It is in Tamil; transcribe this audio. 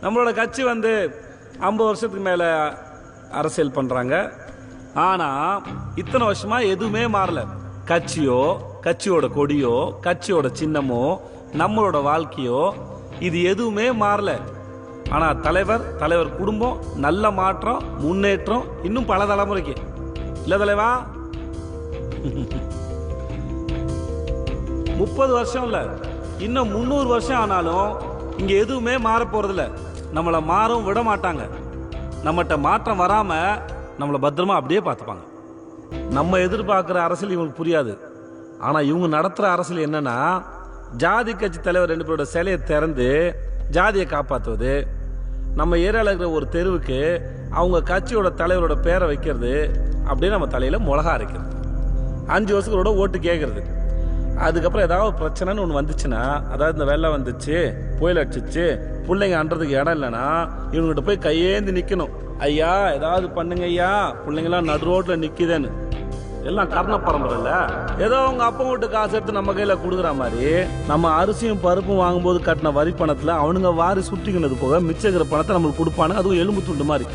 நம்மளோட கட்சி வந்து 50 வருஷத்துக்கு மேலே அரசியல் பண்ணுறாங்க. ஆனால் இத்தனை வருஷமாக எதுவுமே மாறல. கட்சியோ, கட்சியோட கொடியோ, கட்சியோட சின்னமோ, நம்மளோட வாழ்க்கையோ இது எதுவுமே மாறல. ஆனால் தலைவர் குடும்பம் நல்ல மாற்றம், முன்னேற்றம் இன்னும் பல தலைமுறைக்கு இல்லை தலைவா. 30 வருஷம் இல்லை, இன்னும் 300 வருஷம் ஆனாலும் இங்கே எதுவுமே மாற போகிறதில்ல. நம்மளை மாறும் விட மாட்டாங்க. நம்மகிட்ட மாற்றம் வராமல் நம்மளை பத்திரமா அப்படியே பார்த்துப்பாங்க. நம்ம எதிர்பார்க்குற அரசியல் இவங்களுக்கு புரியாது. ஆனால் இவங்க நடத்துகிற அரசியல் என்னன்னா, ஜாதி கட்சி தலைவர் 2 பேரோட சிலையை திறந்து ஜாதியை காப்பாற்றுவது, நம்ம ஏரியாவில் இருக்கிற ஒரு தெருவுக்கு அவங்க கட்சியோட தலைவரோட பேரை வைக்கிறது, அப்படியே நம்ம தலையில் மிளகா அரைக்கிறது, 5 வருஷங்களோட ஓட்டு கேட்கறது. அதுக்கப்புறம் ஏதாவது பிரச்சனைன்னு ஒன்று வந்துச்சுன்னா, அதாவது இந்த வெள்ளம் வந்துச்சு, புயல் அடிச்சிச்சு, பிள்ளைங்க அன்றதுக்கு இடம் இல்லைன்னா இவங்ககிட்ட போய் கையேந்தி நிற்கணும். ஐயா ஏதாவது பண்ணுங்க ஐயா, பிள்ளைங்களாம் நடு ரோட்டில் நிற்கிதேன்னு. எல்லாம் கர்ண பரம்பரை இல்லை. ஏதோ அவங்க அப்பா வீட்டு காசு எடுத்து நம்ம கையில் கொடுக்குற மாதிரி, நம்ம அரிசியும் பருப்பும் வாங்கும்போது கட்டின வரி பணத்தில் அவனுங்க வாரி சுட்டிக்கினது போக மிச்சம் இருக்கிற பணத்தை நம்மளுக்கு கொடுப்பானு. அதுவும் எலும்பு துண்டு மாதிரி.